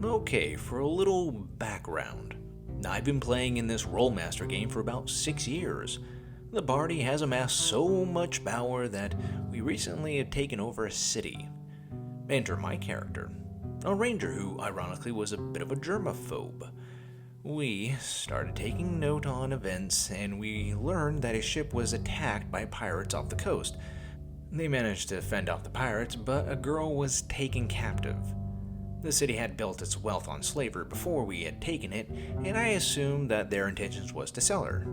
Okay, for a little background. I've been playing in this Rollmaster game for about 6 years. The party has amassed so much power that we recently have taken over a city. Enter my character, a ranger who ironically was a bit of a germaphobe. We started taking note on events and we learned that a ship was attacked by pirates off the coast. They managed to fend off the pirates, but a girl was taken captive. The city had built its wealth on slavery before we had taken it, and I assumed that their intentions was to sell her.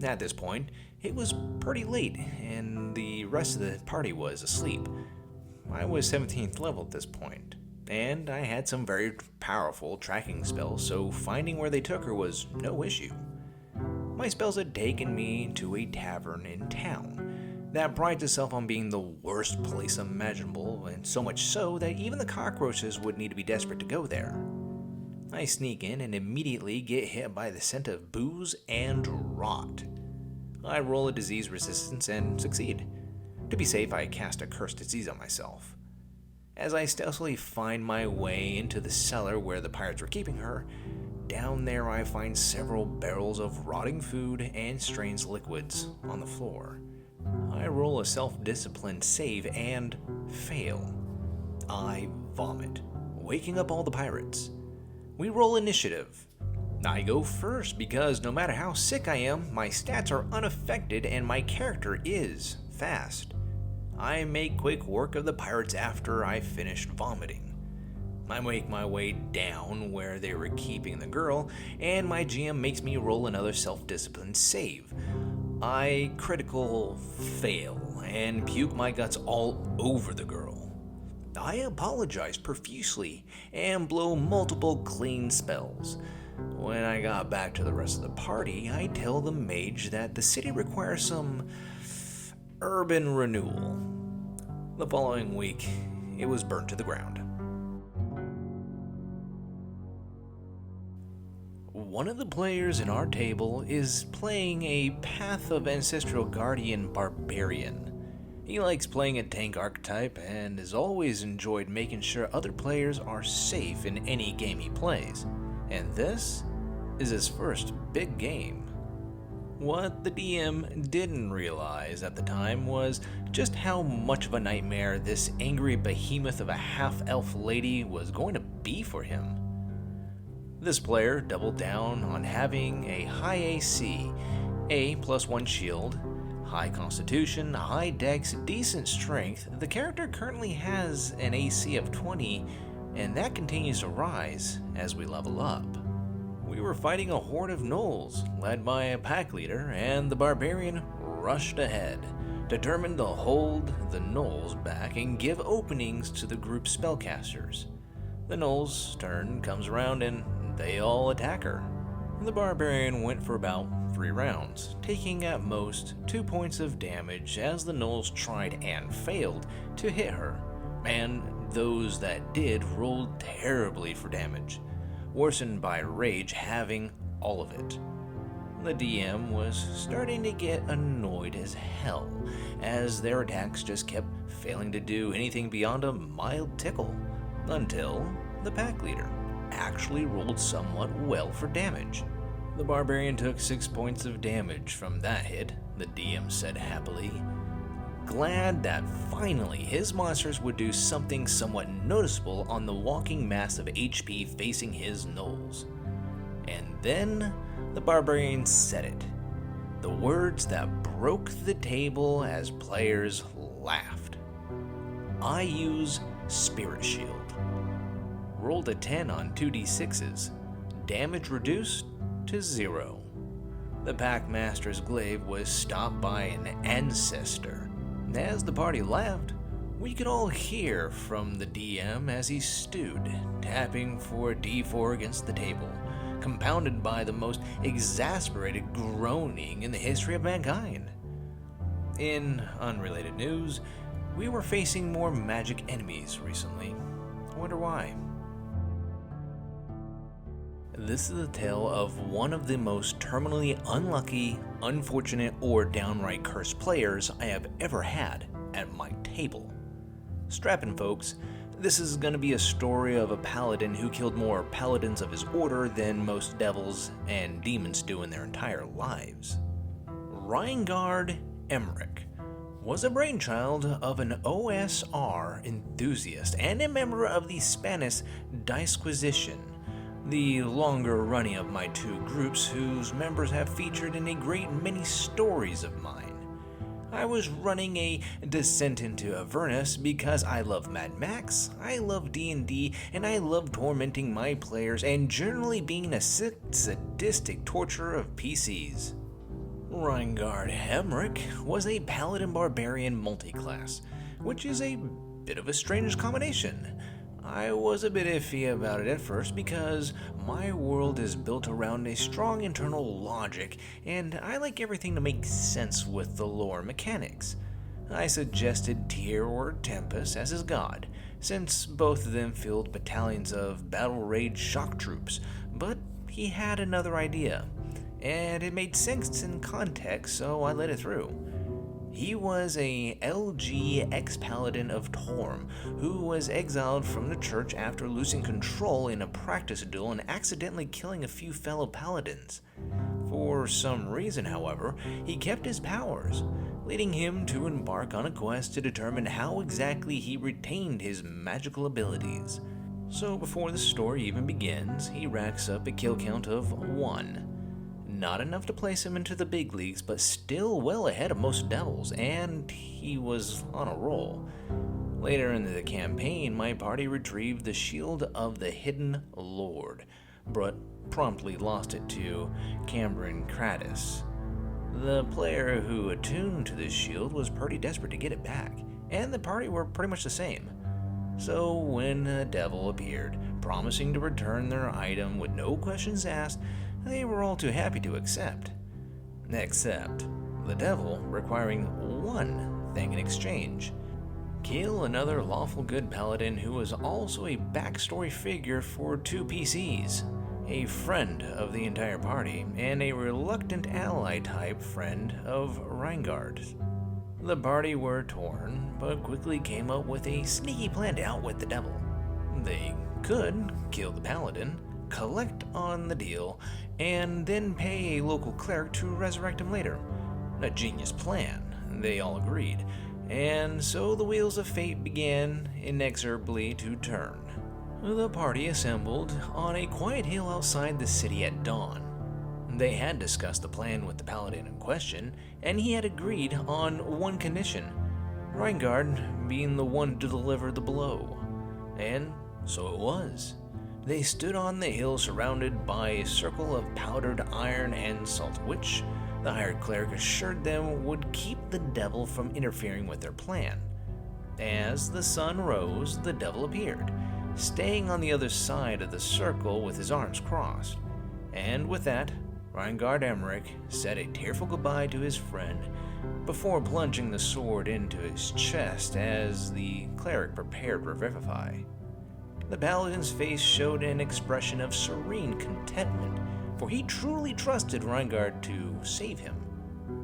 At this point, it was pretty late, and the rest of the party was asleep. I was 17th level at this point, and I had some very powerful tracking spells, so finding where they took her was no issue. My spells had taken me to a tavern in town that prides itself on being the worst place imaginable, and so much so that even the cockroaches would need to be desperate to go there. I sneak in and immediately get hit by the scent of booze and rot. I roll a disease resistance and succeed. To be safe, I cast a cursed disease on myself. As I stealthily find my way into the cellar where the pirates were keeping her, down there I find several barrels of rotting food and strange liquids on the floor. I roll a self-discipline save and fail. I vomit, waking up all the pirates. We roll initiative. I go first because no matter how sick I am, my stats are unaffected and my character is fast. I make quick work of the pirates after I finished vomiting. I make my way down where they were keeping the girl, and my GM makes me roll another self-discipline save. I critical fail and puke my guts all over the girl. I apologize profusely and blow multiple clean spells. When I got back to the rest of the party, I tell the mage that the city requires some urban renewal. The following week, it was burnt to the ground. One of the players in our table is playing a Path of Ancestral Guardian Barbarian. He likes playing a tank archetype and has always enjoyed making sure other players are safe in any game he plays. And this is his first big game. What the DM didn't realize at the time was just how much of a nightmare this angry behemoth of a half-elf lady was going to be for him. This player doubled down on having a high AC, a +1 shield, high constitution, high dex, decent strength. The character currently has an AC of 20, and that continues to rise as we level up. We were fighting a horde of gnolls, led by a pack leader, and the barbarian rushed ahead, determined to hold the gnolls back and give openings to the group spellcasters. The gnolls' turn comes around and they all attack her. The barbarian went for about 3 rounds, taking at most 2 points of damage as the gnolls tried and failed to hit her, and those that did rolled terribly for damage, worsened by rage having all of it. The DM was starting to get annoyed as hell, as their attacks just kept failing to do anything beyond a mild tickle, until the pack leader actually rolled somewhat well for damage. The barbarian took 6 points of damage from that hit, the DM said happily, glad that finally his monsters would do something somewhat noticeable on the walking mass of HP facing his gnolls. And then the barbarian said it, the words that broke the table as players laughed. I use Spirit Shield. Rolled a 10 on 2d6s, damage reduced to 0. The Packmaster's glaive was stopped by an ancestor. As the party laughed, we could all hear from the DM as he stood, tapping for a d4 against the table, compounded by the most exasperated groaning in the history of mankind. In unrelated news, we were facing more magic enemies recently. I wonder why. This is the tale of one of the most terminally unlucky, unfortunate, or downright cursed players I have ever had at my table. Strap in, folks. This is going to be a story of a paladin who killed more paladins of his order than most devils and demons do in their entire lives. Reingard Emmerich was a brainchild of an OSR enthusiast and a member of the Spanish Disquisition, the longer running of my two groups whose members have featured in a great many stories of mine. I was running a Descent into Avernus because I love Mad Max, I love D&D, and I love tormenting my players and generally being a sadistic torturer of PCs. Reingard Emmerich was a Paladin Barbarian multiclass, which is a bit of a strange combination. I was a bit iffy about it at first because my world is built around a strong internal logic and I like everything to make sense with the lore mechanics. I suggested Tyr or Tempest as his god, since both of them filled battalions of battle-rage shock troops, but he had another idea, and it made sense in context, so I let it through. He was a LG ex-paladin of Torm, who was exiled from the church after losing control in a practice duel and accidentally killing a few fellow paladins. For some reason, however, he kept his powers, leading him to embark on a quest to determine how exactly he retained his magical abilities. So before the story even begins, he racks up a kill count of 1. Not enough to place him into the big leagues, but still well ahead of most devils, and he was on a roll. Later in the campaign, my party retrieved the Shield of the Hidden Lord, but promptly lost it to Cambrin Kratos. The player who attuned to this shield was pretty desperate to get it back, and the party were pretty much the same. So when a devil appeared, promising to return their item with no questions asked, they were all too happy to accept. Except the devil requiring one thing in exchange: kill another lawful good paladin who was also a backstory figure for 2 PCs, a friend of the entire party, and a reluctant ally type friend of Reingard's. The party were torn, but quickly came up with a sneaky plan to outwit the devil. They could kill the paladin, collect on the deal, and then pay a local cleric to resurrect him later. A genius plan, they all agreed, and so the wheels of fate began inexorably to turn. The party assembled on a quiet hill outside the city at dawn. They had discussed the plan with the paladin in question, and he had agreed on one condition: Reingard being the one to deliver the blow. And so it was. They stood on the hill surrounded by a circle of powdered iron and salt, which the hired cleric assured them would keep the devil from interfering with their plan. As the sun rose, the devil appeared, staying on the other side of the circle with his arms crossed. And with that, Reingard Emmerich said a tearful goodbye to his friend before plunging the sword into his chest as the cleric prepared to revivify. The paladin's face showed an expression of serene contentment, for he truly trusted Reingard to save him.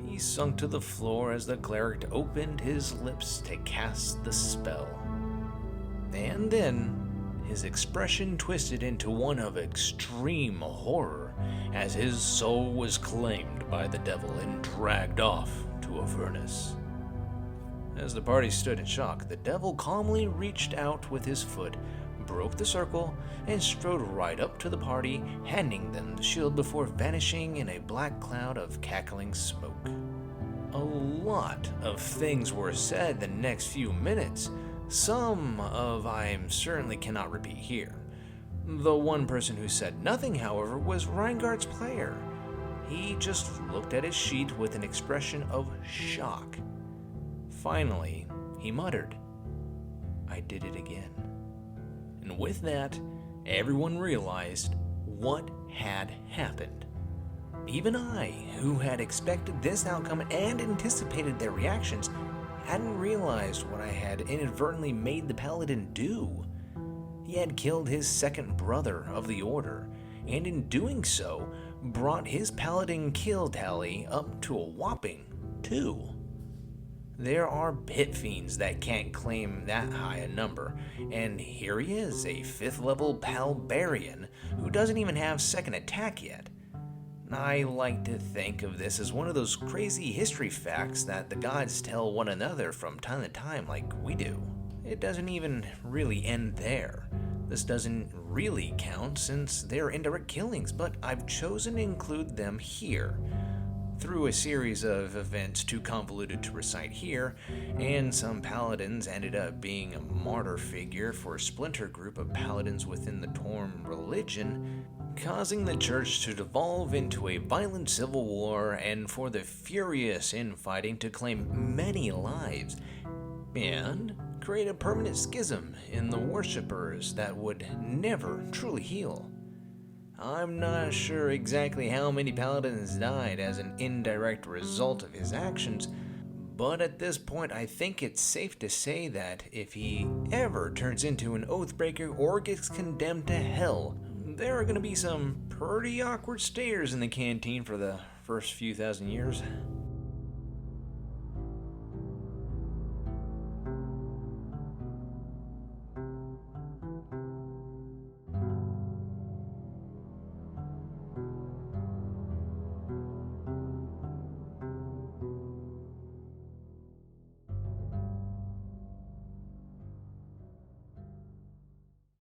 He sunk to the floor as the cleric opened his lips to cast the spell. And then, his expression twisted into one of extreme horror as his soul was claimed by the devil and dragged off to Avernus. As the party stood in shock, the devil calmly reached out with his foot, broke the circle, and strode right up to the party, handing them the shield before vanishing in a black cloud of cackling smoke. A lot of things were said the next few minutes, some of I certainly cannot repeat here. The one person who said nothing, however, was Reingard's player. He just looked at his sheet with an expression of shock. Finally, he muttered, "I did it again." And with that, everyone realized what had happened. Even I, who had expected this outcome and anticipated their reactions, hadn't realized what I had inadvertently made the paladin do. He had killed his second brother of the order, and in doing so, brought his paladin kill tally up to a whopping 2. There are pit fiends that can't claim that high a number, and here he is, a 5th level Palbarian who doesn't even have second attack yet. I like to think of this as one of those crazy history facts that the gods tell one another from time to time like we do. It doesn't even really end there. This doesn't really count since they're indirect killings, but I've chosen to include them here. Through a series of events too convoluted to recite here, and some paladins ended up being a martyr figure for a splinter group of paladins within the Torm religion, causing the church to devolve into a violent civil war and for the furious infighting to claim many lives, and create a permanent schism in the worshippers that would never truly heal. I'm not sure exactly how many paladins died as an indirect result of his actions, but at this point I think it's safe to say that if he ever turns into an Oathbreaker or gets condemned to hell, there are going to be some pretty awkward stares in the canteen for the first few thousand years.